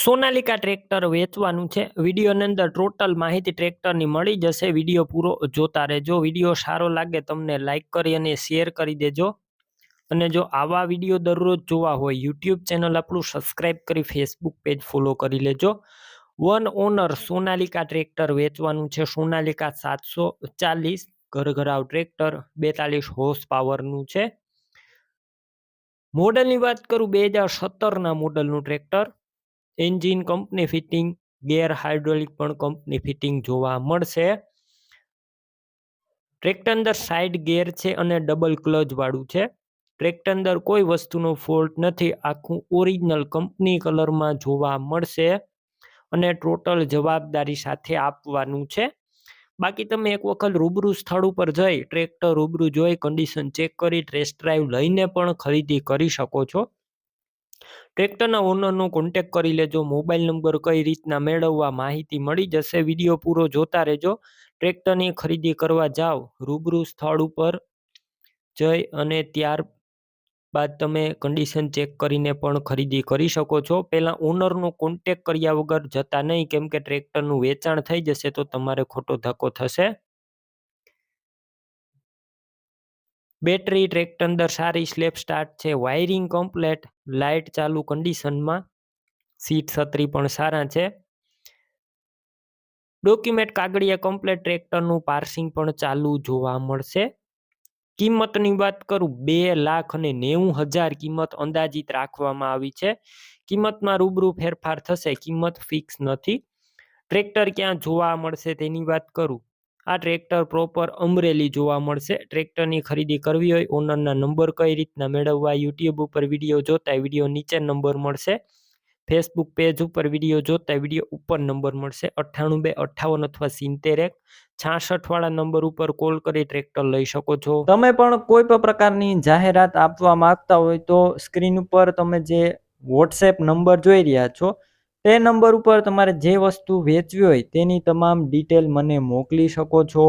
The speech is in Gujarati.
સોનાલિકા ટ્રેક્ટર વેચવાનું છે. વિડીયોની અંદર ટોટલ માહિતી ટ્રેક્ટરની મળી જશે. વિડીયો પૂરો જોતા રહેજો. વિડીયો સારો લાગે તમને લાઈક કરી અને શેર કરી દેજો. અને જો આવા વિડીયો દરરોજ જોવા હોય યુટ્યુબ ચેનલ આપણું સબસ્ક્રાઈબ કરી ફેસબુક પેજ ફોલો કરી લેજો. વન ઓનર સોનાલિકા ટ્રેક્ટર વેચવાનું છે. સોનાલિકા 740 ઘરઘરાવ ટ્રેક્ટર 42 હોર્સ પાવરનું છે. મોડલની વાત કરું 2017ના મોડલનું tractor. Engine company fitting, gear hydraulic પણ કંપની ફિટિંગ જોવા મળશે. ટ્રેક્ટર અંદર સાઇડ ગેર છે અને ડબલ ક્લચ વાળું છે. ટ્રેક્ટર અંદર કોઈ વસ્તુનો ફોલ્ટ નથી. આખું ઓરિજિનલ કંપની કલરમાં જોવા મળશે અને ટોટલ જવાબદારી સાથે આપવાનું છે. બાકી તમે એક વખત રૂબરૂ સ્થળ ઉપર જઈ ટ્રેક્ટર રૂબરૂ જોઈ કન્ડિશન ચેક કરી ટેસ્ટ ડ્રાઈવ લઈને પણ ખરીદી કરી શકો છો. ટ્રેક્ટરના ઓનરનો કોન્ટેક્ટ કરી લેજો. મોબાઈલ નંબર કઈ રીતના મેળવવા માહિતી મળી જશે. વિડીયો પૂરો જોતા રહેજો. ટ્રેક્ટરની ખરીદી કરવા જાઓ રૂબરૂ સ્થળ ઉપર જઈ અને ત્યારબાદ તમે કન્ડિશન ચેક કરીને પણ ખરીદી કરી શકો છો. પહેલાં ઓનરનો કોન્ટેક્ટ કર્યા વગર જતા નહીં, કેમ કે ટ્રેક્ટરનું વેચાણ થઈ જશે તો તમારે ખોટો ધક્કો થશે. બેટરી ટ્રેક્ટર અંદર સારી સ્લેપ સ્ટાર્ટ છે. વાયરિંગ કમ્પ્લેટ, લાઇટ ચાલુ કન્ડિશનમાં, સીટ છત્રી પણ સારા છે. ડોક્યુમેન્ટ કાગળિયા કમ્પ્લેટ, ટ્રેક્ટરનું પાર્સિંગ પણ ચાલુ જોવા મળશે. કિંમતની વાત કરું 2,90,000 કિંમત અંદાજિત રાખવામાં આવી છે. કિંમતમાં રૂબરૂ ફેરફાર થશે. કિંમત ફિક્સ નથી. ટ્રેક્ટર ક્યાં જોવા મળશે તેની વાત કરું. આ ટ્રેક્ટર પ્રોપર અમરેલી જોવા મળશે. ટ્રેક્ટરની ખરીદી કરવી હોય ઓનરના નંબર કઈ રીતના મેળવવા યુટ્યુબ ઉપર વિડીયો જોતા વિડીયો નીચે નંબર મળશે. ફેસબુક પેજ ઉપર વિડીયો જોતા વિડીયો ઉપર નંબર મળશે. 98 258 અથવા 70 1 66 વાળા નંબર ઉપર કોલ કરી ટ્રેક્ટર લઈ શકો છો. તમે પણ કોઈ પણ પ્રકારની જાહેરાત આપવા માંગતા હોય તો સ્ક્રીન ઉપર તમે જે વોટ્સએપ નંબર જોઈ રહ્યા છો તે નંબર ઉપર તમારે જે વસ્તુ વેચવી હોય તેની તમામ ડિટેલ મને મોકલી શકો છો.